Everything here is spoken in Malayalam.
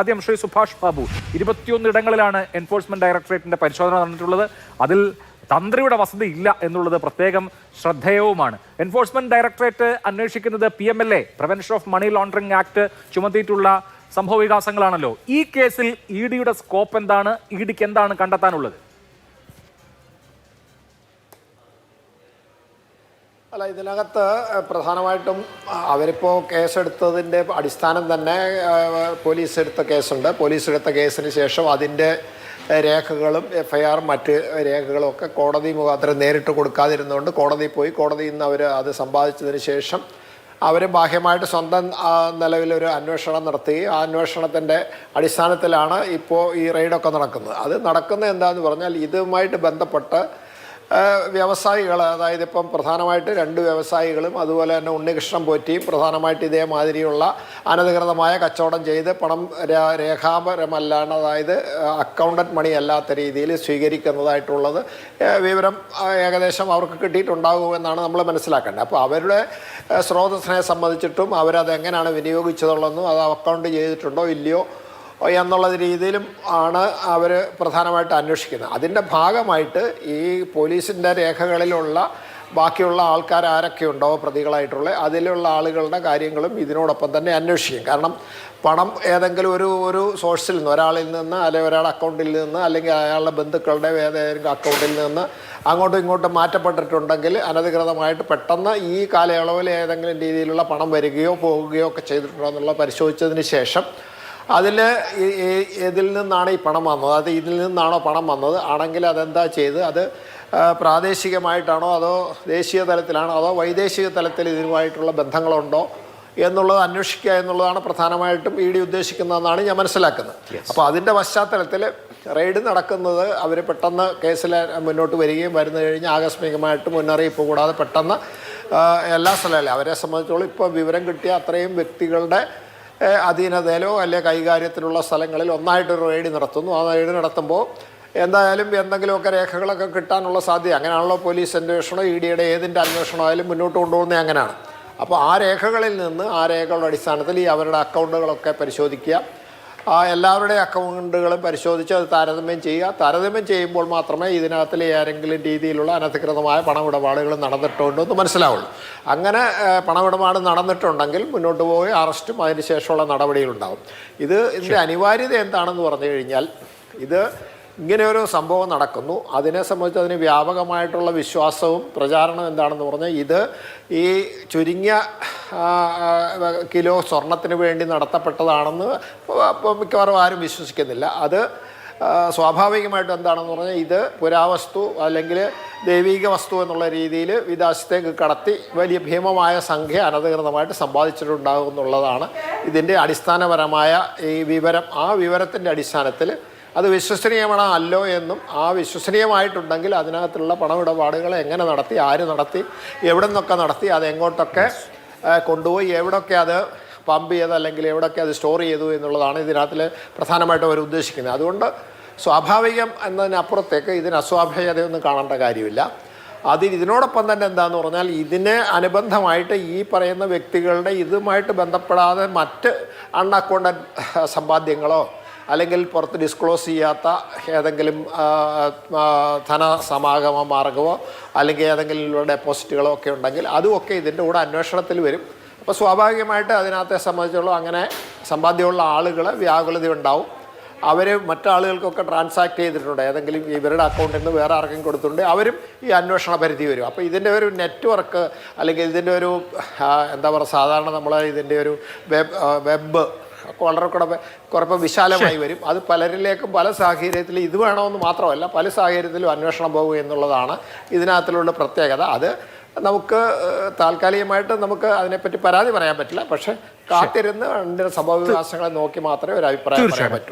ആദ്യം ശ്രീ സുഭാഷ് ബാബു 21 ഇടങ്ങളിലാണ് എൻഫോഴ്സ്മെന്റ് ഡയറക്ടറേറ്റിന്റെ പരിശോധന നടന്നിട്ടുള്ളത്. അതിൽ തന്ത്രിയുടെ വസതി ഇല്ല എന്നുള്ളത് പ്രത്യേകം ശ്രദ്ധേയവുമാണ്. എൻഫോഴ്സ്മെന്റ് ഡയറക്ടറേറ്റ് അന്വേഷിക്കുന്നത് PMLA prevention of money laundering act ചുമത്തിയിട്ടുള്ള സംഭവ വികാസങ്ങളാണല്ലോ. ഈ കേസിൽ EDയുടെ സ്കോപ്പ് എന്താണ്? EDക്ക് എന്താണ് കണ്ടെത്താനുള്ളത്? അല്ല, ഇതിനകത്ത് പ്രധാനമായിട്ടും അവരിപ്പോൾ കേസെടുത്തതിൻ്റെ അടിസ്ഥാനം തന്നെ പോലീസ് എടുത്ത കേസുണ്ട്. പോലീസ് എടുത്ത കേസിന് ശേഷം അതിൻ്റെ രേഖകളും FIR മറ്റ് രേഖകളും ഒക്കെ കോടതി മുഖാന്തരം നേരിട്ട് കൊടുക്കാതിരുന്നുകൊണ്ട് കോടതിയിൽ പോയി കോടതിയിൽ നിന്ന് അവർ അത് സമ്പാദിച്ചതിന് ശേഷം അവർ ബാഹ്യമായിട്ട് സ്വന്തം നിലവിലൊരു അന്വേഷണം നടത്തി. ആ അന്വേഷണത്തിൻ്റെ അടിസ്ഥാനത്തിലാണ് ഇപ്പോൾ ഈ റെയ്ഡൊക്കെ നടക്കുന്നത്. അത് നടക്കുന്നത് എന്താണെന്ന് പറഞ്ഞാൽ ഇതുമായിട്ട് ബന്ധപ്പെട്ട് വ്യവസായികൾ, അതായത് ഇപ്പം പ്രധാനമായിട്ട് 2 വ്യവസായികളും അതുപോലെ തന്നെ ഉണ്ണികൃഷ്ണൻ പോറ്റിയും പ്രധാനമായിട്ട് ഇതേമാതിരിയുള്ള അനധികൃതമായ കച്ചവടം ചെയ്ത് പണം രേഖാപരമല്ലാണ്ട്, അതായത് അക്കൗണ്ടന്റ് മണി അല്ലാത്ത രീതിയിൽ സ്വീകരിക്കുന്നതായിട്ടുള്ളത് വിവരം ഏകദേശം അവർക്ക് കിട്ടിയിട്ടുണ്ടാകുമെന്നാണ് നമ്മൾ മനസ്സിലാക്കേണ്ടത്. അപ്പോൾ അവരുടെ സ്രോതസ്സിനെ സംബന്ധിച്ചിട്ടും അവരത് എങ്ങനെയാണ് വിനിയോഗിച്ചതുള്ളതെന്നും അത് അക്കൗണ്ട് ചെയ്തിട്ടുണ്ടോ ഇല്ലയോ എന്നുള്ള രീതിയിലും ആണ് അവർ പ്രധാനമായിട്ട് അന്വേഷിക്കുന്നത്. അതിൻ്റെ ഭാഗമായിട്ട് ഈ പോലീസിൻ്റെ രേഖകളിലുള്ള ബാക്കിയുള്ള ആൾക്കാർ ആരൊക്കെയുണ്ടോ പ്രതികളായിട്ടുള്ള അതിലുള്ള ആളുകളുടെ കാര്യങ്ങളും ഇതിനോടൊപ്പം തന്നെ അന്വേഷിക്കും. കാരണം പണം ഏതെങ്കിലും ഒരു സോഴ്സിൽ നിന്ന്, ഒരാളിൽ നിന്ന് അല്ലെങ്കിൽ ഒരാളുടെ അക്കൗണ്ടിൽ നിന്ന് അല്ലെങ്കിൽ അയാളുടെ ബന്ധുക്കളുടെ ഏതെങ്കിലും അക്കൗണ്ടിൽ നിന്ന് അങ്ങോട്ടും ഇങ്ങോട്ടും മാറ്റപ്പെട്ടിട്ടുണ്ടെങ്കിൽ അനധികൃതമായിട്ട് പെട്ടെന്ന് ഈ കാലയളവിൽ ഏതെങ്കിലും രീതിയിലുള്ള പണം വരികയോ പോകുകയോ ഒക്കെ ചെയ്തിട്ടുണ്ടോ എന്നുള്ളത് പരിശോധിച്ചതിന് ശേഷം അതിൽ ഇതിൽ നിന്നാണ് ഈ പണം വന്നത്, അത് ഇതിൽ നിന്നാണോ പണം വന്നത് ആണെങ്കിൽ അതെന്താ ചെയ്ത്, അത് പ്രാദേശികമായിട്ടാണോ അതോ ദേശീയ തലത്തിലാണോ അതോ വൈദേശിക തലത്തിൽ ഇതിനുമായിട്ടുള്ള ബന്ധങ്ങളുണ്ടോ എന്നുള്ളത് അന്വേഷിക്കുക എന്നുള്ളതാണ് പ്രധാനമായിട്ടും ED ഉദ്ദേശിക്കുന്നതെന്നാണ് ഞാൻ മനസ്സിലാക്കുന്നത്. അപ്പോൾ അതിൻ്റെ പശ്ചാത്തലത്തിൽ റെയ്ഡ് നടക്കുന്നത് അവർ പെട്ടെന്ന് കേസിൽ മുന്നോട്ട് വരികയും വരുന്നു കഴിഞ്ഞ് ആകസ്മികമായിട്ട് മുന്നറിയിപ്പ് കൂടാതെ പെട്ടെന്ന് എല്ലാ സ്ഥലങ്ങളിലും അവരെ സംബന്ധിച്ചോളം ഇപ്പോൾ വിവരം കിട്ടിയ അത്രയും വ്യക്തികളുടെ അധീനതയിലോ അല്ലെ കൈകാര്യത്തിലുള്ള സ്ഥലങ്ങളിൽ ഒന്നായിട്ടൊരു റെയ്ഡ് നടത്തുന്നു. ആ റെയ്ഡ് നടത്തുമ്പോൾ എന്തായാലും എന്തെങ്കിലുമൊക്കെ രേഖകളൊക്കെ കിട്ടാനുള്ള സാധ്യത, അങ്ങനെയാണല്ലോ പോലീസ് അന്വേഷണം EDയുടെ ഏതിൻ്റെ അന്വേഷണമായാലും മുന്നോട്ട് കൊണ്ടുപോകുന്നത് അങ്ങനെയാണ്. അപ്പോൾ ആ രേഖകളിൽ നിന്ന് ആ രേഖകളുടെ അടിസ്ഥാനത്തിൽ ഈ അവരുടെ അക്കൗണ്ടുകളൊക്കെ പരിശോധിക്കുക, എല്ലാവരുടെയും അക്കൗണ്ടുകളും പരിശോധിച്ച് അത് താരതമ്യം ചെയ്യുക. താരതമ്യം ചെയ്യുമ്പോൾ മാത്രമേ ഇതിനകത്തിൽ ഏതെങ്കിലും രീതിയിലുള്ള അനധികൃതമായ പണമിടപാടുകൾ നടന്നിട്ടുണ്ടോ എന്ന് മനസ്സിലാവുള്ളൂ. അങ്ങനെ പണമിടപാട് നടന്നിട്ടുണ്ടെങ്കിൽ മുന്നോട്ട് പോയി അറസ്റ്റും അതിനുശേഷമുള്ള നടപടികളുണ്ടാകും. ഇതിൻ്റെ അനിവാര്യത എന്താണെന്ന് പറഞ്ഞു കഴിഞ്ഞാൽ, ഇത് ഇങ്ങനെയൊരു സംഭവം നടക്കുന്നു, അതിനെ സംബന്ധിച്ച് അതിന് വ്യാപകമായിട്ടുള്ള വിശ്വാസവും പ്രചാരണം എന്താണെന്ന് പറഞ്ഞാൽ ഇത് ഈ ചുരുങ്ങിയ കിലോ സ്വർണത്തിന് വേണ്ടി നടത്തപ്പെട്ടതാണെന്ന് മിക്കവാറും ആരും വിശ്വസിക്കുന്നില്ല. അത് സ്വാഭാവികമായിട്ടും എന്താണെന്ന് പറഞ്ഞാൽ ഇത് പുരാവസ്തു അല്ലെങ്കിൽ ദൈവിക വസ്തു എന്നുള്ള രീതിയിൽ വിദേശത്തേക്ക് കടത്തി വലിയ ഭീമമായ സംഖ്യ അനധികൃതമായിട്ട് സമ്പാദിച്ചിട്ടുണ്ടാകും എന്നുള്ളതാണ് ഇതിൻ്റെ അടിസ്ഥാനപരമായ ഈ വിവരം. ആ വിവരത്തിൻ്റെ അടിസ്ഥാനത്തിൽ അത് വിശ്വസനീയമാണോ അല്ലോ എന്നും, ആ വിശ്വസനീയമായിട്ടുണ്ടെങ്കിൽ അതിനകത്തുള്ള പണമിടപാടുകൾ എങ്ങനെ നടത്തി, ആര് നടത്തി, എവിടെ നിന്നൊക്കെ നടത്തി, അത് എങ്ങോട്ടൊക്കെ കൊണ്ടുപോയി, എവിടെയൊക്കെ അത് പമ്പ് ചെയ്ത് അല്ലെങ്കിൽ എവിടെയൊക്കെ അത് സ്റ്റോർ ചെയ്തു എന്നുള്ളതാണ് ഇതിനകത്തിൽ പ്രധാനമായിട്ടും അവർ ഉദ്ദേശിക്കുന്നത്. അതുകൊണ്ട് സ്വാഭാവികം എന്നതിനപ്പുറത്തേക്ക് ഇതിന് അസ്വാഭാവികതയൊന്നും കാണേണ്ട കാര്യമില്ല. ഇതിനോടൊപ്പം തന്നെ എന്താണെന്ന് പറഞ്ഞാൽ ഇതിനെ അനുബന്ധമായിട്ട് ഈ പറയുന്ന വ്യക്തികളുടെ ഇതുമായിട്ട് ബന്ധപ്പെടാതെ മറ്റ് അൺഅക്കൗണ്ടഡ് സമ്പാദ്യങ്ങളോ അല്ലെങ്കിൽ പുറത്ത് ഡിസ്ക്ലോസ് ചെയ്യാത്ത ഏതെങ്കിലും ധനസമാഗമ മാർഗമോ അല്ലെങ്കിൽ ഏതെങ്കിലും ഡെപ്പോസിറ്റുകളോ ഒക്കെ ഉണ്ടെങ്കിൽ അതുമൊക്കെ ഇതിൻ്റെ കൂടെ അന്വേഷണത്തിൽ വരും. അപ്പോൾ സ്വാഭാവികമായിട്ട് അതിനകത്തെ സംബന്ധിച്ചുള്ള അങ്ങനെ സമ്പാദ്യമുള്ള ആളുകൾ വ്യാകുലത ഉണ്ടാവും. അവർ മറ്റാളുകൾക്കൊക്കെ ട്രാൻസാക്ട് ചെയ്തിട്ടുണ്ട്, ഏതെങ്കിലും ഇവരുടെ അക്കൗണ്ടിൽ നിന്ന് വേറെ ആർക്കും കൊടുത്തിട്ടുണ്ട്, അവരും ഈ അന്വേഷണ പരിധി വരും. അപ്പോൾ ഇതിൻ്റെ ഒരു നെറ്റ്വർക്ക് അല്ലെങ്കിൽ ഇതിൻ്റെ ഒരു എന്താ പറയുക, സാധാരണ നമ്മൾ ഇതിൻ്റെ ഒരു വെബ് വളരെ കുറപ്പം വിശാലമായി വരും. അത് പലരിലേക്കും പല സാഹചര്യത്തിലും ഇത് വേണമെന്ന് മാത്രമല്ല പല സാഹചര്യത്തിലും അന്വേഷണം പോകുക എന്നുള്ളതാണ് ഇതിനകത്തിലുള്ള പ്രത്യേകത. അത് നമുക്ക് താൽക്കാലികമായിട്ട് നമുക്ക് അതിനെപ്പറ്റി പരാതി പറയാൻ പറ്റില്ല, പക്ഷേ കാത്തിരുന്ന് അതിൻ്റെ സംഭവ വികാസങ്ങളെ നോക്കി മാത്രമേ ഒരു അഭിപ്രായം പറയാൻ പറ്റൂ.